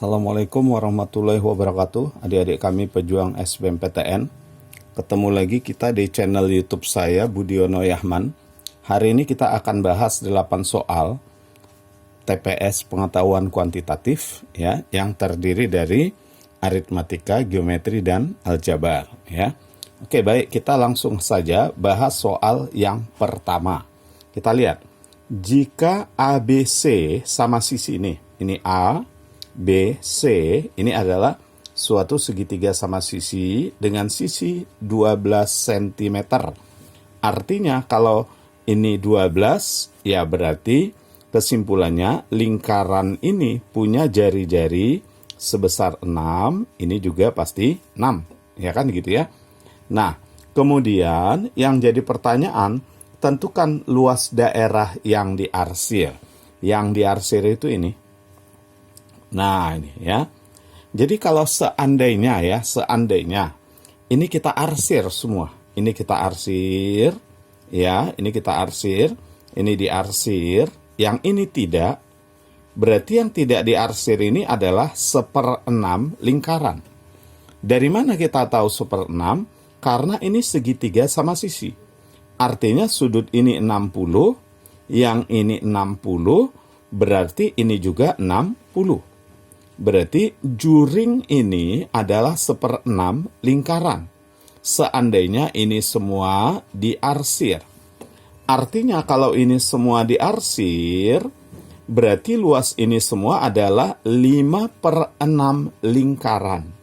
Assalamualaikum warahmatullahi wabarakatuh, adik-adik kami pejuang SBMPTN. Ketemu lagi kita di channel YouTube saya, Budiono Yahman. Hari ini kita akan bahas 8 soal TPS pengetahuan kuantitatif ya, yang terdiri dari aritmatika, geometri, dan aljabar ya. Oke, baik, kita langsung saja bahas soal yang pertama. Kita lihat, jika ABC sama sisi ini A, B, C, ini adalah suatu segitiga sama sisi dengan sisi 12 cm. Artinya kalau ini 12, ya berarti kesimpulannya lingkaran ini punya jari-jari sebesar 6, ini juga pasti 6, ya kan gitu ya. Nah, kemudian yang jadi pertanyaan, tentukan luas daerah yang diarsir. Yang diarsir itu ini. Nah, ini ya. Jadi kalau seandainya ini kita arsir semua. Ini kita arsir, ya, ini kita arsir, ini diarsir, yang ini tidak. Berarti yang tidak diarsir ini adalah 1/6 lingkaran. Dari mana kita tahu 1/6? Karena ini segitiga sama sisi. Artinya sudut ini 60, yang ini 60, berarti ini juga 60. Berarti juring ini adalah 1/6 lingkaran. Seandainya ini semua diarsir. Artinya kalau ini semua diarsir, berarti luas ini semua adalah 5/6 lingkaran.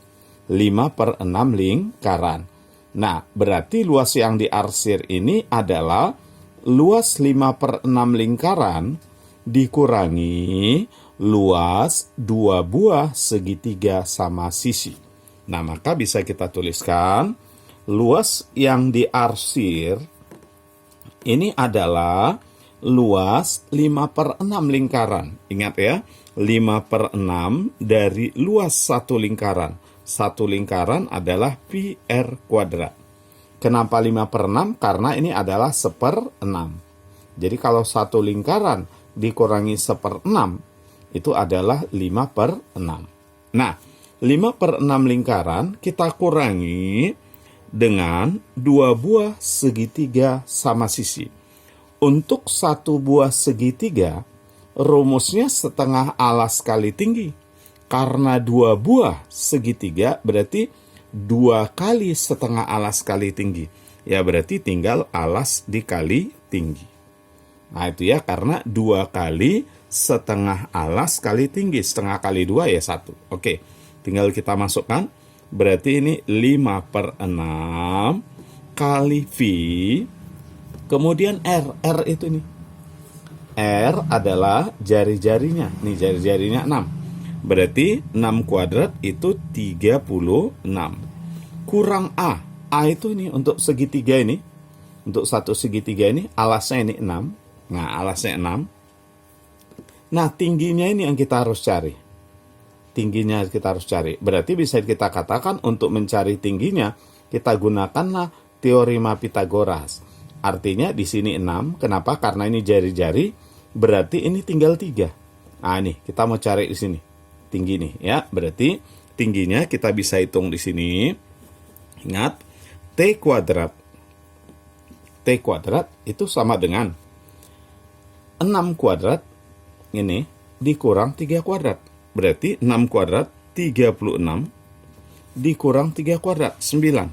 5/6 lingkaran. Nah, berarti luas yang diarsir ini adalah luas 5/6 lingkaran dikurangi luas 2 buah segitiga sama sisi. Nah, maka bisa kita tuliskan luas yang diarsir ini adalah luas 5/6 lingkaran. Ingat ya, 5/6 dari luas satu lingkaran. Satu lingkaran adalah pi r kuadrat. Kenapa 5/6? Karena ini adalah 1/6. Jadi kalau satu lingkaran dikurangi 1/6, itu adalah 5/6. Nah, 5/6 lingkaran kita kurangi dengan 2 buah segitiga sama sisi. Untuk satu buah segitiga, rumusnya setengah alas kali tinggi. Karena 2 buah segitiga berarti 2 kali setengah alas kali tinggi. Ya berarti tinggal alas dikali tinggi. Nah itu ya, karena 2 kali setengah alas kali tinggi. Setengah kali 2 ya 1. Oke, tinggal kita masukkan. Berarti ini 5/6 kali V. Kemudian R. R itu nih. R adalah jari-jarinya. Nih jari-jarinya 6. Berarti 6 kuadrat itu 36. Kurang A. A itu nih untuk segitiga ini. Untuk satu segitiga ini alasnya ini 6. Nah, alasnya 6. Nah, tingginya ini yang kita harus cari. Tingginya kita harus cari. Berarti bisa kita katakan untuk mencari tingginya, kita gunakanlah teorema Pitagoras. Artinya di sini 6. Kenapa? Karena ini jari-jari. Berarti ini tinggal 3. Nah, nih kita mau cari di sini. Tinggi nih ya. Berarti tingginya kita bisa hitung di sini. Ingat, T kuadrat. T kuadrat itu sama dengan 6 kuadrat ini dikurang 3 kuadrat. Berarti 6 kuadrat 36 dikurang 3 kuadrat 9.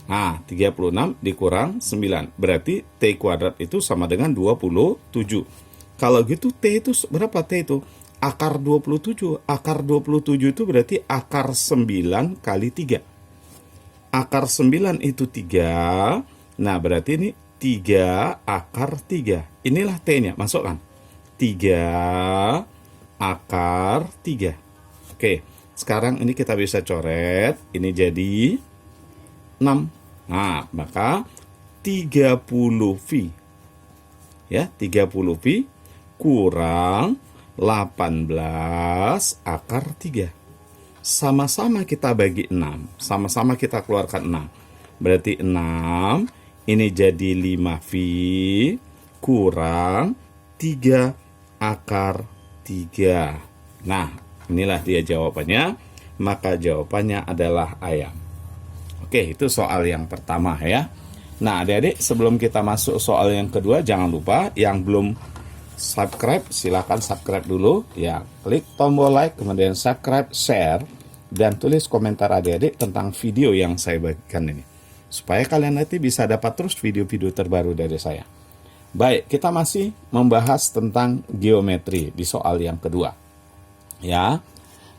Nah, 36 dikurang 9. Berarti T kuadrat itu sama dengan 27. Kalau gitu T itu berapa T itu? Akar 27. Akar 27 itu berarti akar 9 kali 3. Akar 9 itu 3. Nah, berarti ini 3 akar 3. Inilah T-nya, masukkan. 3 akar 3. Oke, sekarang ini kita bisa coret. Ini jadi 6. Nah, maka 30 V. Ya, 30 V kurang 18 akar 3. Sama-sama kita bagi 6. Sama-sama kita keluarkan 6. Berarti 6, ini jadi 5V kurang 3 akar 3. Nah, inilah dia jawabannya. Maka jawabannya adalah ayam. Oke, itu soal yang pertama ya. Nah, adik-adik, sebelum kita masuk soal yang kedua, jangan lupa yang belum subscribe, silahkan subscribe dulu. Ya, klik tombol like, kemudian subscribe, share, dan tulis komentar adik-adik tentang video yang saya bagikan ini. Supaya kalian nanti bisa dapat terus video-video terbaru dari saya. Baik, kita masih membahas tentang geometri di soal yang kedua. Ya,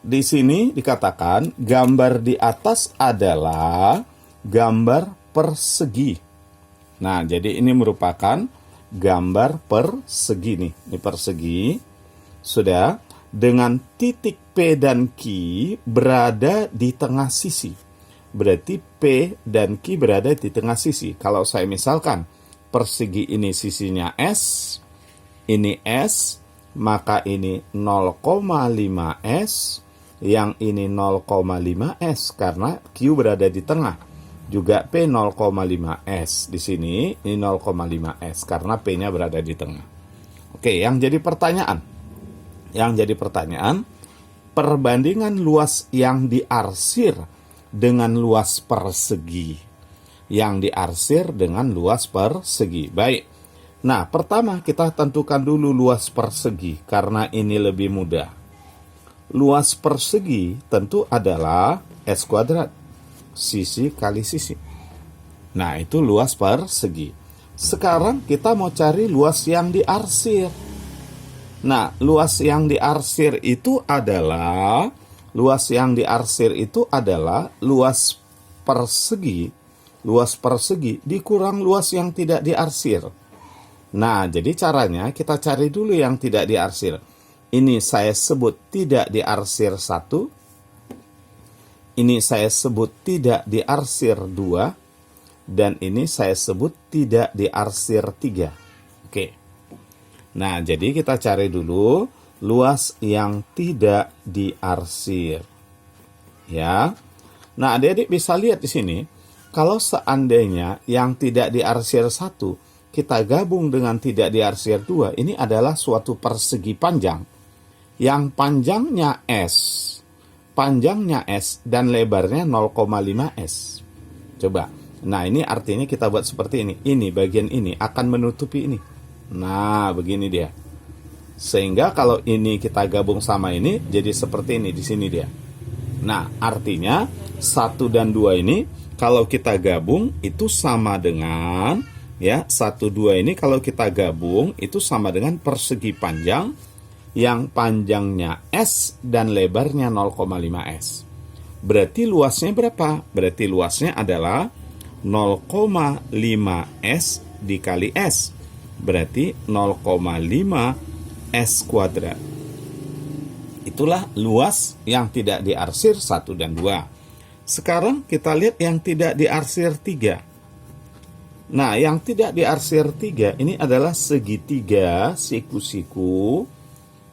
di sini dikatakan gambar di atas adalah gambar persegi. Nah, jadi ini merupakan gambar persegi nih. Ini persegi. Sudah, dengan titik P dan Q berada di tengah sisi. Berarti P dan Q berada di tengah sisi. Kalau saya misalkan persegi ini sisinya S, ini S, maka ini 0,5S, yang ini 0,5S karena Q berada di tengah. Juga P 0,5S. Di sini ini 0,5S karena P-nya berada di tengah. Oke, yang jadi pertanyaan. Perbandingan luas yang diarsir dengan luas persegi. Yang diarsir dengan luas persegi. Baik. Nah, pertama kita tentukan dulu luas persegi karena ini lebih mudah. Luas persegi tentu adalah S kuadrat, sisi kali sisi. Nah, itu luas persegi. Sekarang kita mau cari luas yang diarsir. Nah, luas yang diarsir itu adalah luas persegi dikurang luas yang tidak diarsir. Nah, jadi caranya kita cari dulu yang tidak diarsir. Ini saya sebut tidak diarsir 1. Ini saya sebut tidak diarsir 2. Dan ini saya sebut tidak diarsir 3. Oke. Nah, jadi kita cari dulu luas yang tidak diarsir. Ya. Nah, adik-adik bisa lihat di sini. Kalau seandainya yang tidak diarsir 1, kita gabung dengan tidak diarsir 2, ini adalah suatu persegi panjang. Yang panjangnya S dan lebarnya 0,5S. Coba. Nah, ini artinya kita buat seperti ini. Ini bagian ini akan menutupi ini. Nah, begini dia. Sehingga kalau ini kita gabung sama ini jadi seperti ini di sini dia. Nah, artinya 1 dan 2 ini kalau kita gabung itu sama dengan 1, 2 ini kalau kita gabung itu sama dengan persegi panjang yang panjangnya S dan lebarnya 0,5S. Berarti luasnya berapa? Berarti luasnya adalah 0,5S dikali S. Berarti 0,5 S kuadrat. Itulah luas yang tidak diarsir 1 dan 2. Sekarang kita lihat yang tidak diarsir 3. Nah, yang tidak diarsir 3 ini adalah segitiga siku-siku.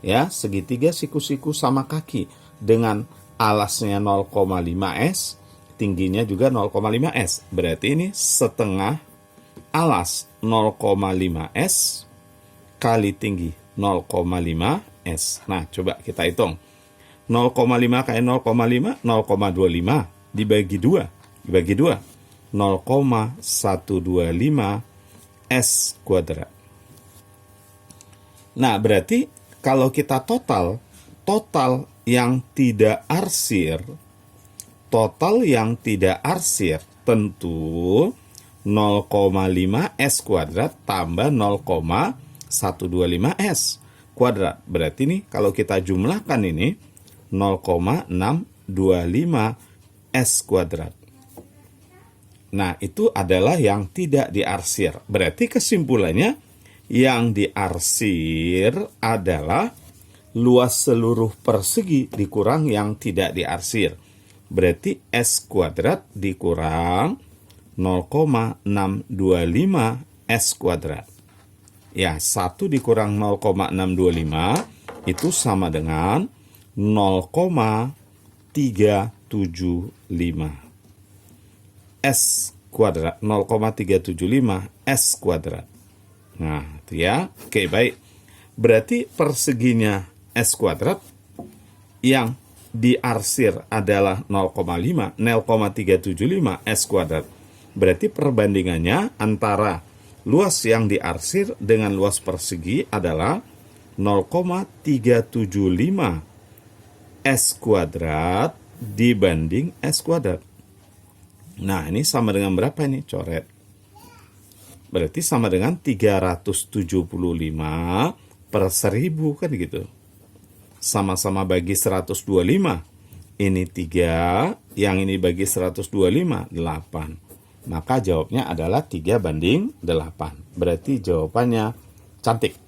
Ya, segitiga siku-siku sama kaki dengan alasnya 0,5S, tingginya juga 0,5S. Berarti ini setengah alas 0,5S kali tinggi 0,5S. Nah, coba kita hitung. 0,5 kali 0,5, 0,25 dibagi 2. 0,125 S kuadrat. Nah, berarti kalau kita total yang tidak arsir tentu 0,5 S kuadrat tambah 0,125S kuadrat. Berarti nih kalau kita jumlahkan ini 0,625 S kuadrat. Nah, itu adalah yang tidak diarsir. Berarti kesimpulannya yang diarsir adalah luas seluruh persegi dikurang yang tidak diarsir. Berarti S kuadrat dikurang 0,625 S kuadrat. Ya, 1 dikurang 0,625 itu sama dengan 0,375 S kuadrat. 0,375 S kuadrat. Nah, itu ya. Oke, baik. Berarti perseginya S kuadrat yang diarsir adalah 0,5, 0,375 S kuadrat. Berarti perbandingannya antara luas yang diarsir dengan luas persegi adalah 0,375 S kuadrat dibanding S kuadrat. Nah, ini sama dengan berapa ini? Coret. Berarti sama dengan 375 per 1000 kan gitu. Sama-sama bagi 125. Ini 3, yang ini bagi 125, 8. Maka jawabnya adalah 3:8. Berarti jawabannya cantik.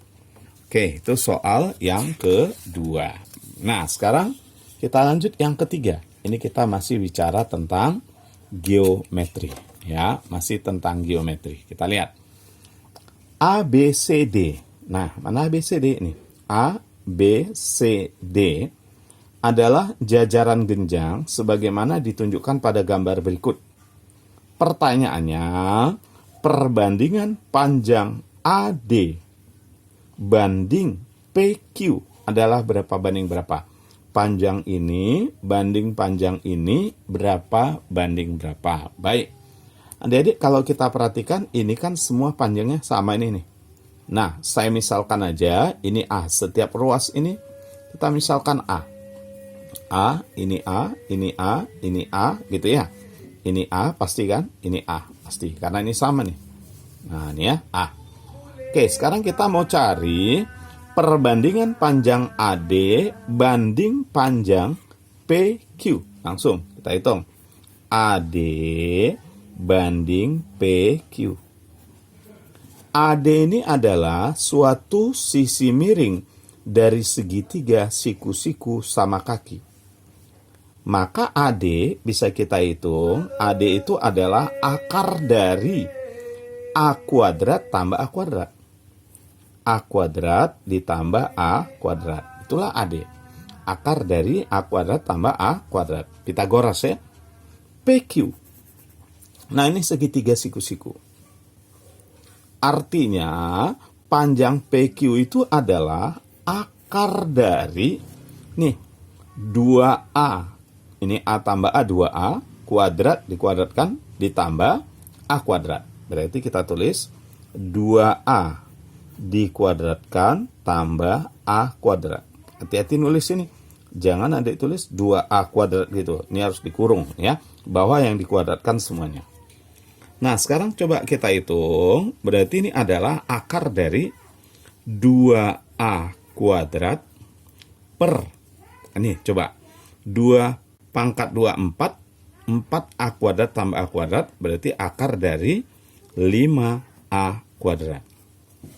Oke, itu soal yang kedua. Nah, sekarang kita lanjut yang ketiga. Ini kita masih bicara tentang geometri. Ya, masih tentang geometri. Kita lihat. A, B, C, D. Nah, mana A, B, C, D ini? A, B, C, D adalah jajaran genjang sebagaimana ditunjukkan pada gambar berikut. Pertanyaannya, perbandingan panjang AD banding PQ adalah berapa banding berapa? Panjang ini banding panjang ini berapa banding berapa? Baik. Adik-adik, kalau kita perhatikan, ini kan semua panjangnya sama ini nih. Nah, saya misalkan aja, ini A. Setiap ruas ini, kita misalkan A. A, ini A, ini A, ini A, gitu ya. Ini A, pasti kan? Ini A, pasti. Karena ini sama nih. Nah, ini ya, A. Oke, sekarang kita mau cari perbandingan panjang AD banding panjang PQ. Langsung, kita hitung. AD banding PQ. AD ini adalah suatu sisi miring dari segitiga siku-siku sama kaki. Maka AD bisa kita hitung, AD itu adalah akar dari A kuadrat tambah A kuadrat. A kuadrat ditambah A kuadrat. Itulah AD. Akar dari A kuadrat tambah A kuadrat. Pitagoras ya. PQ. Nah, ini segitiga siku-siku. Artinya, panjang PQ itu adalah akar dari, nih, 2A. Ini A tambah A, 2A, kuadrat dikuadratkan, ditambah A kuadrat. Berarti kita tulis 2A dikuadratkan tambah A kuadrat. Hati-hati nulis ini. Jangan adik tulis 2A kuadrat gitu. Ini harus dikurung ya. Bawah yang dikuadratkan semuanya. Nah, sekarang coba kita hitung. Berarti ini adalah akar dari 2A kuadrat per, ini coba, 2 pangkat 2, 4. 4A kuadrat tambah A kuadrat berarti akar dari 5A kuadrat.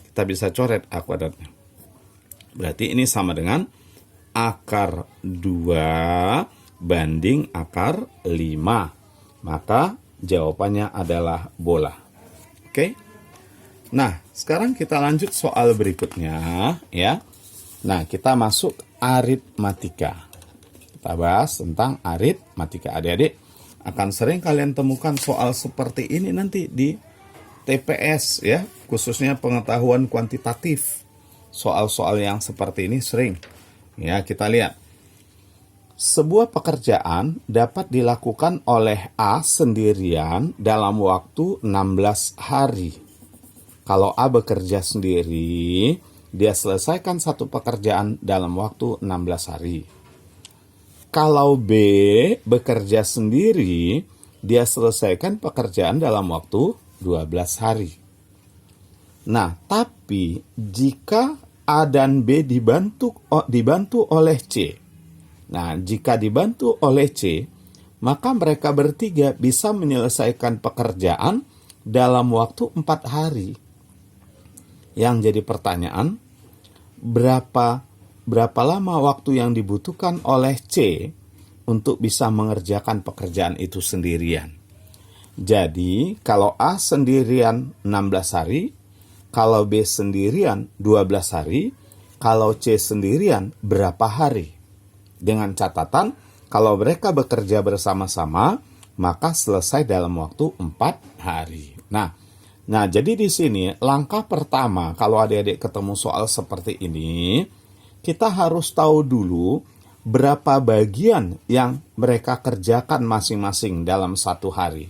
Kita bisa coret A kuadratnya. Berarti ini sama dengan akar 2 banding akar 5. Maka jawabannya adalah bola. Oke? Nah, sekarang kita lanjut soal berikutnya ya. Nah, kita masuk aritmatika. Kita bahas tentang aritmatika. Adik-adik akan sering kalian temukan soal seperti ini nanti di TPS ya, khususnya pengetahuan kuantitatif. Soal-soal yang seperti ini sering. Ya, kita lihat. Sebuah pekerjaan dapat dilakukan oleh A sendirian dalam waktu 16 hari. Kalau A bekerja sendiri, dia selesaikan satu pekerjaan dalam waktu 16 hari. Kalau B bekerja sendiri, dia selesaikan pekerjaan dalam waktu 12 hari. Nah, tapi jika A dan B dibantu oleh C. Nah, jika dibantu oleh C, maka mereka bertiga bisa menyelesaikan pekerjaan dalam waktu 4 hari. Yang jadi pertanyaan, berapa lama waktu yang dibutuhkan oleh C untuk bisa mengerjakan pekerjaan itu sendirian? Jadi, kalau A sendirian 16 hari, kalau B sendirian 12 hari, kalau C sendirian berapa hari? Dengan catatan, kalau mereka bekerja bersama-sama, maka selesai dalam waktu 4 hari. Nah, jadi di sini langkah pertama kalau adik-adik ketemu soal seperti ini, kita harus tahu dulu berapa bagian yang mereka kerjakan masing-masing dalam satu hari.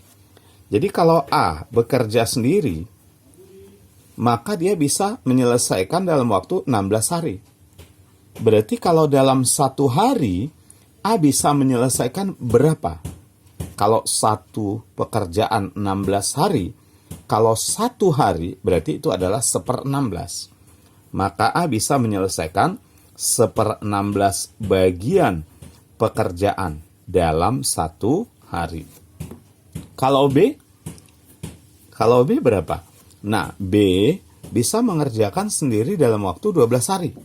Jadi kalau A bekerja sendiri, maka dia bisa menyelesaikan dalam waktu 16 hari. Berarti kalau dalam satu hari, A bisa menyelesaikan berapa? Kalau satu pekerjaan 16 hari, kalau satu hari berarti itu adalah 1/16. Maka A bisa menyelesaikan 1/16 bagian pekerjaan dalam satu hari. Kalau B berapa? Nah, B bisa mengerjakan sendiri dalam waktu 12 hari.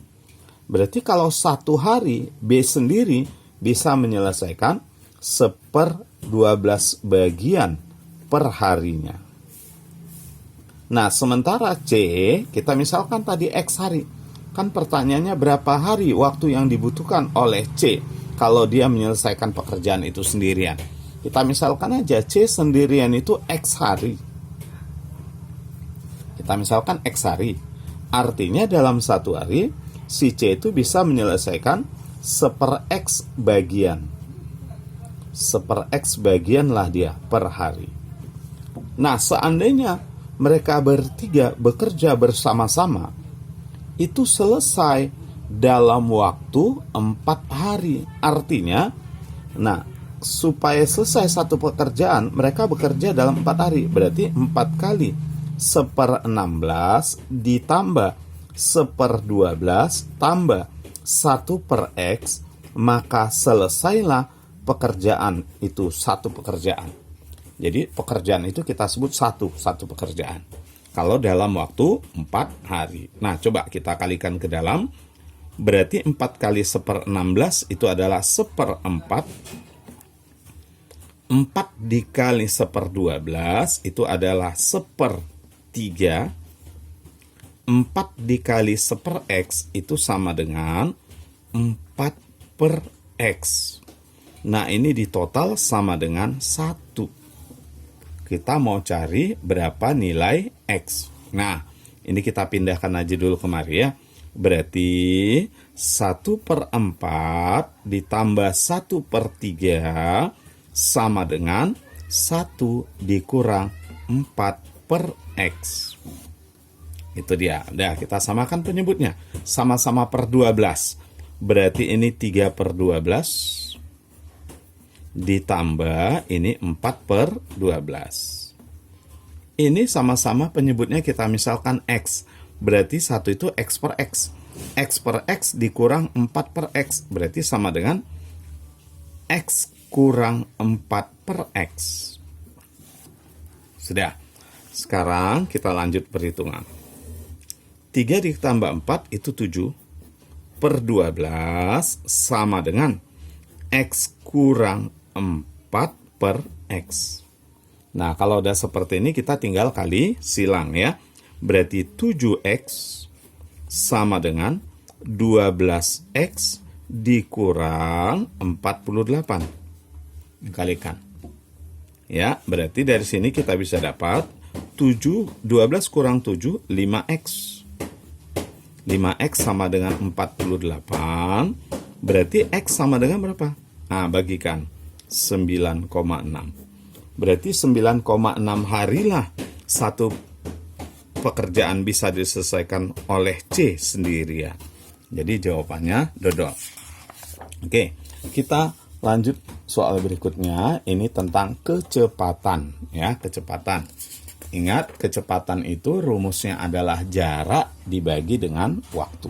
Berarti kalau satu hari, B sendiri bisa menyelesaikan 1/12 bagian per harinya. Nah, sementara C, kita misalkan tadi X hari. Kan pertanyaannya berapa hari waktu yang dibutuhkan oleh C kalau dia menyelesaikan pekerjaan itu sendirian. Kita misalkan aja C sendirian itu X hari. Kita misalkan X hari. Artinya dalam satu hari, si C itu bisa menyelesaikan 1/X bagian. 1/X bagian lah dia per hari. Nah, seandainya mereka bertiga bekerja bersama-sama, itu selesai dalam waktu 4 hari. Artinya, supaya selesai satu pekerjaan, mereka bekerja dalam 4 hari. Berarti 4 kali 1/16 ditambah 1/12 tambah 1/X, maka selesailah pekerjaan itu, satu pekerjaan. Jadi pekerjaan itu kita sebut satu pekerjaan. Kalau dalam waktu 4 hari. Nah, coba kita kalikan ke dalam. Berarti 4 kali 1/16 itu adalah 1/4. 4 dikali 1/12 itu adalah 1/3. 4 dikali 1/X itu sama dengan 4/X. Nah, ini di total sama dengan 1. Kita mau cari berapa nilai X. Nah, ini kita pindahkan aja dulu kemari ya. Berarti 1/4 ditambah 1/3 sama dengan 1 dikurang 4/X. Itu dia. Udah, kita samakan penyebutnya. Sama-sama per 12. Berarti ini 3/12 ditambah ini 4/12. Ini sama-sama penyebutnya kita misalkan X. Berarti 1 itu X per X. X per X dikurang 4/X. Berarti sama dengan X kurang 4/X. Sudah. Sekarang kita lanjut perhitungan. 3 ditambah 4 itu 7/12 sama dengan X kurang 4/X. Nah, kalau udah seperti ini kita tinggal kali silang ya. Berarti 7X sama dengan 12X dikurang 48. Dikalikan. Ya, berarti dari sini kita bisa dapat 12 kurang 7, 5X. 5X sama dengan 48. Berarti X sama dengan berapa? Nah, bagikan 9,6. Berarti 9,6 harilah satu pekerjaan bisa diselesaikan oleh C sendirian. Jadi jawabannya dodol. Oke, kita lanjut soal berikutnya. Ini tentang kecepatan ya, kecepatan. Ingat, kecepatan itu rumusnya adalah jarak dibagi dengan waktu.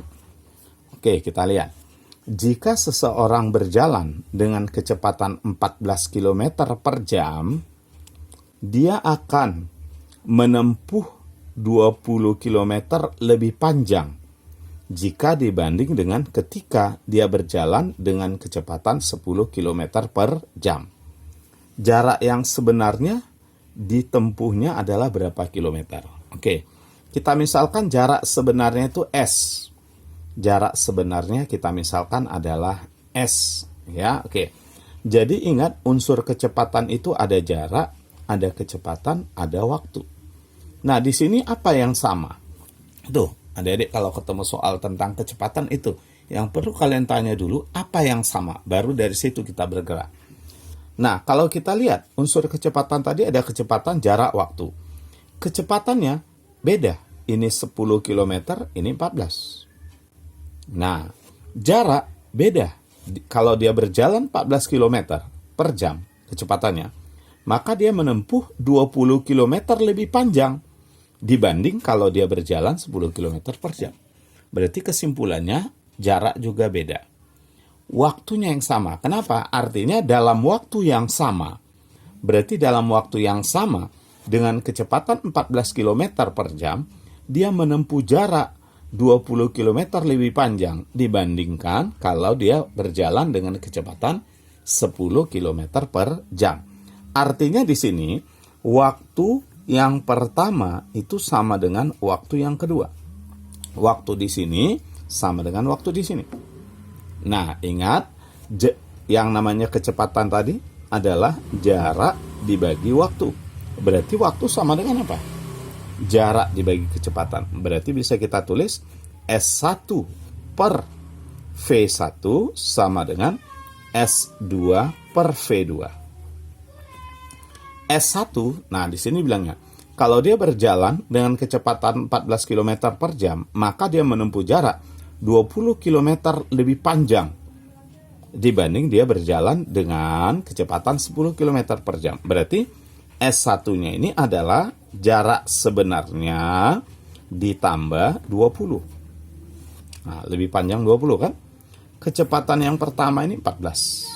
Oke, kita lihat. Jika seseorang berjalan dengan kecepatan 14 km per jam, dia akan menempuh 20 km lebih panjang jika dibanding dengan ketika dia berjalan dengan kecepatan 10 km per jam. Jarak yang sebenarnya ditempuhnya adalah berapa kilometer? Oke, kita misalkan jarak sebenarnya itu S. Jarak sebenarnya kita misalkan adalah S. Ya, oke. Jadi ingat, unsur kecepatan itu ada jarak, ada kecepatan, ada waktu. Nah, di sini apa yang sama? Tuh, adik-adik kalau ketemu soal tentang kecepatan itu, Yang perlu kalian tanya dulu, apa yang sama? Baru dari situ kita bergerak. Nah, kalau kita lihat, unsur kecepatan tadi ada kecepatan jarak waktu. Kecepatannya beda. Ini 10 km, ini 14. Nah, jarak beda. Kalau dia berjalan 14 km per jam kecepatannya, maka dia menempuh 20 km lebih panjang dibanding kalau dia berjalan 10 km per jam. Berarti kesimpulannya jarak juga beda. Waktunya yang sama. Kenapa? Artinya dalam waktu yang sama. Berarti dalam waktu yang sama dengan kecepatan 14 km per jam, dia menempuh jarak 20 km lebih panjang dibandingkan kalau dia berjalan dengan kecepatan 10 km per jam. Artinya di sini waktu yang pertama itu sama dengan waktu yang kedua. Waktu di sini sama dengan waktu di sini. Nah, ingat yang namanya kecepatan tadi adalah jarak dibagi waktu. Berarti waktu sama dengan apa? Jarak dibagi kecepatan. Berarti bisa kita tulis S1 per V1 sama dengan S2 per V2. S1, nah di sini bilangnya, kalau dia berjalan dengan kecepatan 14 km per jam, maka dia menempuh jarak 20 km lebih panjang dibanding dia berjalan dengan kecepatan 10 km per jam. Berarti S1-nya ini adalah jarak sebenarnya ditambah 20. Nah, lebih panjang 20 kan? Kecepatan yang pertama ini 14.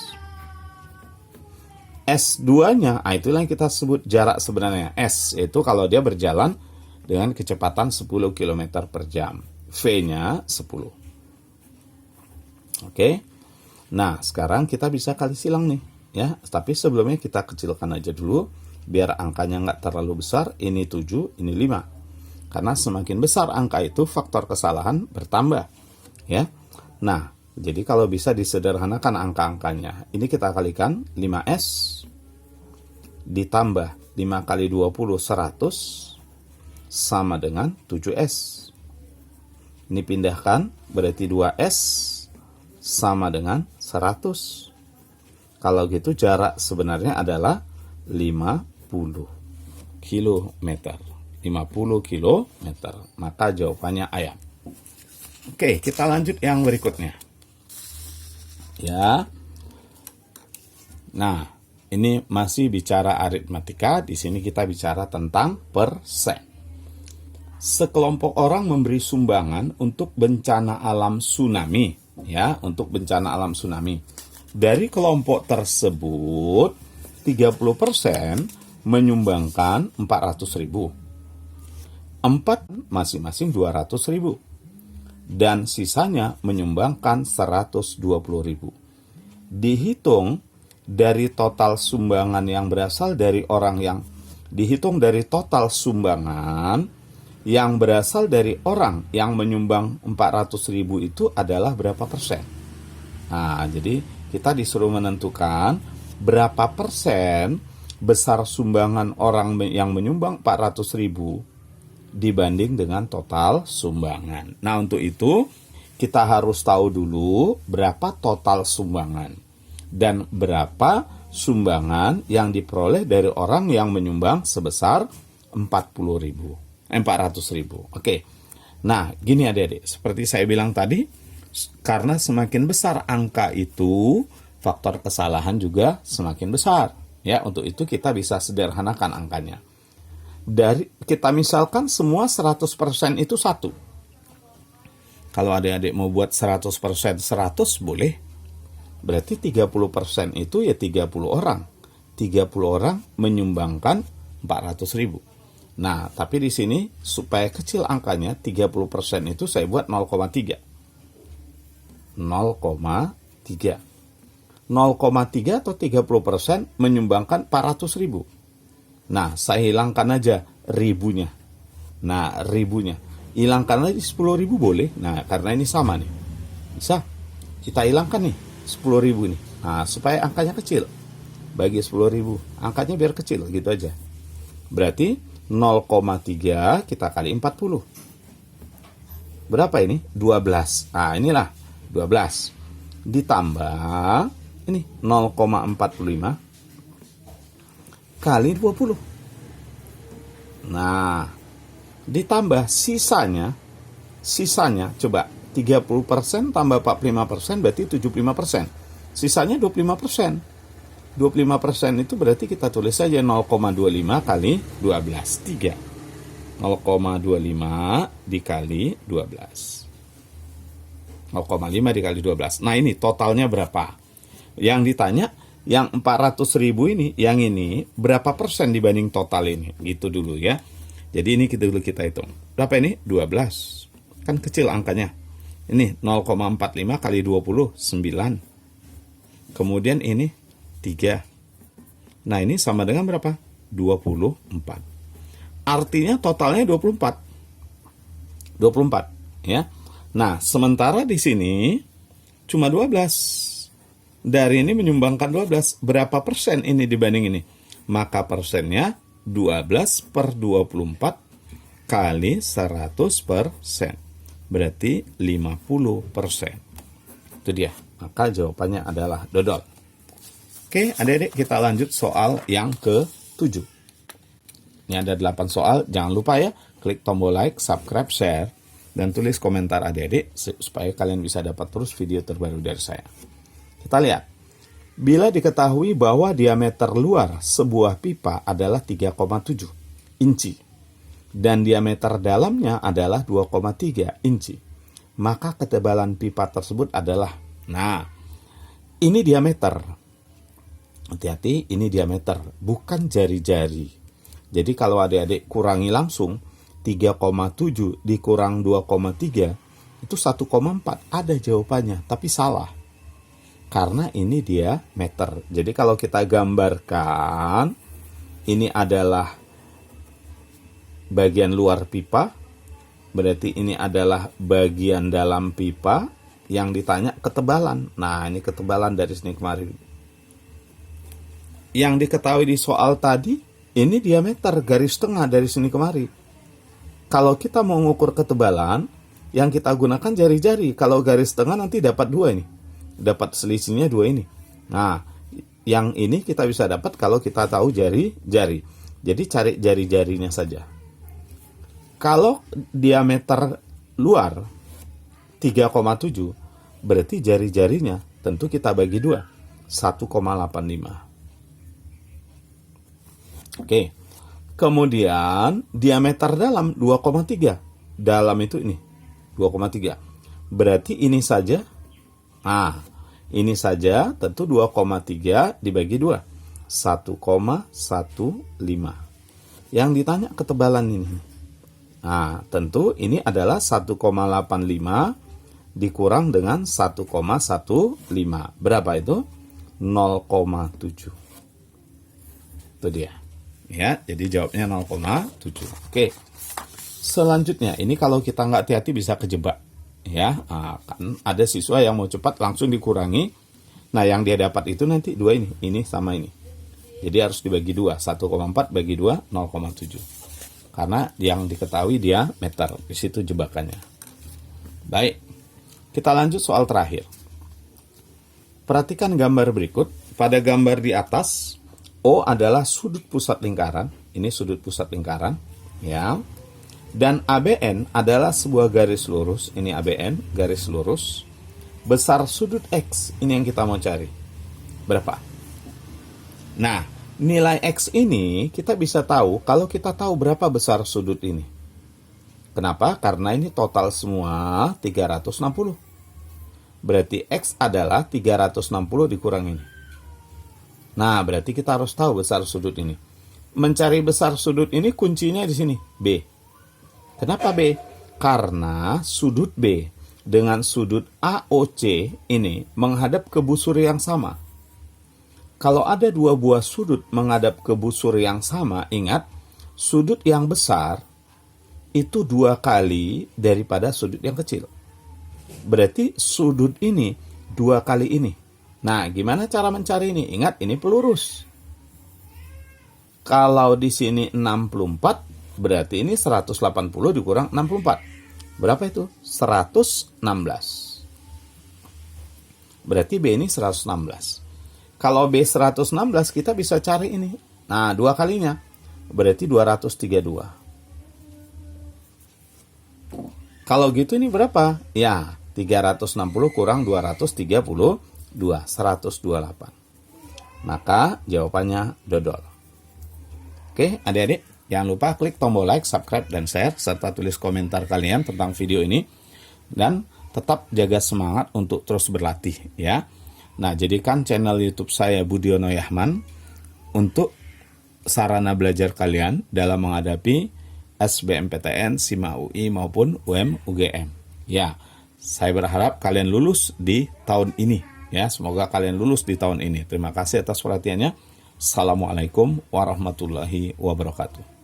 S2-nya, itulah yang kita sebut jarak sebenarnya. S itu kalau dia berjalan dengan kecepatan 10 km per jam. V-nya 10. Oke. Nah, sekarang kita bisa kali silang nih. Ya, tapi sebelumnya kita kecilkan aja dulu. Biar angkanya nggak terlalu besar. Ini 7, ini 5. Karena semakin besar angka itu, faktor kesalahan bertambah. Ya. Nah, jadi kalau bisa disederhanakan angka-angkanya. Ini kita kalikan 5S ditambah 5 kali 20 100 sama dengan 7S. Ini pindahkan berarti 2S sama dengan 100. Kalau gitu jarak sebenarnya adalah 50 km. 50 km. Maka jawabannya ayam. Oke, kita lanjut yang berikutnya. Ya. Nah, ini masih bicara aritmatika. Di sini kita bicara tentang persen. Sekelompok orang memberi sumbangan untuk bencana alam tsunami, ya, untuk bencana alam tsunami. Dari kelompok tersebut, 30% menyumbangkan 400.000. 4 masing-masing 200.000. Dan sisanya menyumbangkan 120.000. Dihitung dari total sumbangan yang berasal dari orang yang dihitung dari total sumbangan yang berasal dari orang yang menyumbang 400.000 itu adalah berapa persen. Nah, jadi kita disuruh menentukan berapa persen besar sumbangan orang yang menyumbang 400.000 dibanding dengan total sumbangan. Nah, untuk itu kita harus tahu dulu berapa total sumbangan dan berapa sumbangan yang diperoleh dari orang yang menyumbang sebesar 400.000. Oke. Nah, gini adik-adik, seperti saya bilang tadi, karena semakin besar angka itu, faktor kesalahan juga semakin besar. Ya, untuk itu kita bisa sederhanakan angkanya. Dari kita misalkan semua 100% itu 1. Kalau adik-adik mau buat 100% 100 boleh. Berarti 30% itu ya 30 orang. 30 orang menyumbangkan 400.000. Nah, tapi di sini supaya kecil angkanya 30% itu saya buat 0,3. 0,3 atau 30% menyumbangkan 400.000. Nah, saya hilangkan aja ribunya. Nah, ribunya. Hilangkan lagi 10.000 boleh. Nah, karena ini sama nih. Bisa. Kita hilangkan nih 10.000 nih. Nah, supaya angkanya kecil. Bagi 10.000. Angkanya biar kecil, gitu aja. Berarti 0,3 kita kali 40. Berapa ini? 12. Nah, inilah 12. Ditambah ini 0,45 kali 20. Nah, ditambah sisanya coba 30% tambah 45% berarti 75%. Sisanya 25%. 25% itu berarti kita tulis saja 0,25 kali 12. 3. 0,25 dikali 12. 0,5 dikali 12. Nah, ini totalnya berapa? Yang ditanya, yang 400.000 ini, yang ini berapa persen dibanding total ini? Gitu dulu ya. Jadi ini kita hitung. Berapa ini? 12. Kan kecil angkanya. Ini 0,45 kali 20, 9. Kemudian ini 3. Nah, ini sama dengan berapa? 24. Artinya totalnya 24. 24, ya. Nah, sementara di sini cuma 12. Dari ini menyumbangkan 12. Berapa persen ini dibanding ini? Maka persennya 12 per 24 kali 100%. Berarti 50%. Itu dia. Maka jawabannya adalah dodol. Oke, adik-adik, kita lanjut soal yang ke-7. Ini ada 8 soal. Jangan lupa ya, klik tombol like, subscribe, share, dan tulis komentar adik-adik supaya kalian bisa dapat terus video terbaru dari saya. Kita lihat. Bila diketahui bahwa diameter luar sebuah pipa adalah 3,7 inci dan diameter dalamnya adalah 2,3 inci, maka ketebalan pipa tersebut adalah, nah, ini diameter. Hati-hati, ini diameter, bukan jari-jari. Jadi kalau adik-adik kurangi langsung, 3,7 dikurang 2,3, itu 1,4. Ada jawabannya, tapi salah. Karena ini dia meter. Jadi kalau kita gambarkan, ini adalah bagian luar pipa, berarti ini adalah bagian dalam pipa. Yang ditanya ketebalan. Nah, ini ketebalan dari sini kemari. Yang diketahui di soal tadi, ini diameter, garis tengah dari sini kemari. Kalau kita mau ngukur ketebalan, yang kita gunakan jari-jari. Kalau garis tengah nanti dapat 2 ini. Dapat selisihnya 2 ini. Nah, yang ini kita bisa dapat kalau kita tahu jari-jari. Jadi cari jari-jarinya saja. Kalau diameter luar 3,7, berarti jari-jarinya tentu kita bagi 2. 1,85. Oke. Kemudian diameter dalam 2,3. Dalam itu ini 2,3. Berarti ini saja. Nah, ini saja tentu 2,3 dibagi 2. 1,15. Yang ditanya ketebalan ini. Nah, tentu ini adalah 1,85 dikurang dengan 1,15. Berapa itu? 0,7. Itu dia. Ya, jadi jawabnya 0,7. Oke. Selanjutnya, ini kalau kita nggak hati-hati bisa kejebak. Ya, kan ada siswa yang mau cepat langsung dikurangi. Nah, yang dia dapat itu nanti 2 ini sama ini. Jadi harus dibagi 2, 1,4 bagi 2, 0,7. Karena yang diketahui dia meter, di situ jebakannya. Baik, kita lanjut soal terakhir. Perhatikan gambar berikut. Pada gambar di atas, O adalah sudut pusat lingkaran. Ini sudut pusat lingkaran, ya. Dan ABN adalah sebuah garis lurus. Ini ABN, garis lurus. Besar sudut X, ini yang kita mau cari. Berapa? Nah, nilai X ini kita bisa tahu kalau kita tahu berapa besar sudut ini. Kenapa? Karena ini total semua 360. Berarti X adalah 360 dikurang ini. Nah, berarti kita harus tahu besar sudut ini. Mencari besar sudut ini kuncinya di sini, B. Kenapa B? Karena sudut B dengan sudut AOC ini menghadap ke busur yang sama. Kalau ada 2 buah sudut menghadap ke busur yang sama, ingat, sudut yang besar itu 2 kali daripada sudut yang kecil. Berarti sudut ini 2 kali ini. Nah, gimana cara mencari ini? Ingat, ini pelurus. Kalau di sini 64, berarti ini 180 dikurang 64. Berapa itu? 116. berarti B ini 116. Kalau B 116 kita bisa cari ini. Nah, 2 kalinya berarti 232. Kalau gitu ini berapa? Ya, 360 kurang 232, 128. Maka jawabannya dodol. Oke, adik-adik, jangan lupa klik tombol like, subscribe, dan share, serta tulis komentar kalian tentang video ini. Dan tetap jaga semangat untuk terus berlatih, ya. Nah, jadikan channel YouTube saya Budiono Yahman untuk sarana belajar kalian dalam menghadapi SBMPTN, SIMA UI, maupun UM-UGM. Ya, saya berharap kalian lulus di tahun ini. Ya, semoga kalian lulus di tahun ini. Terima kasih atas perhatiannya. Assalamualaikum warahmatullahi wabarakatuh.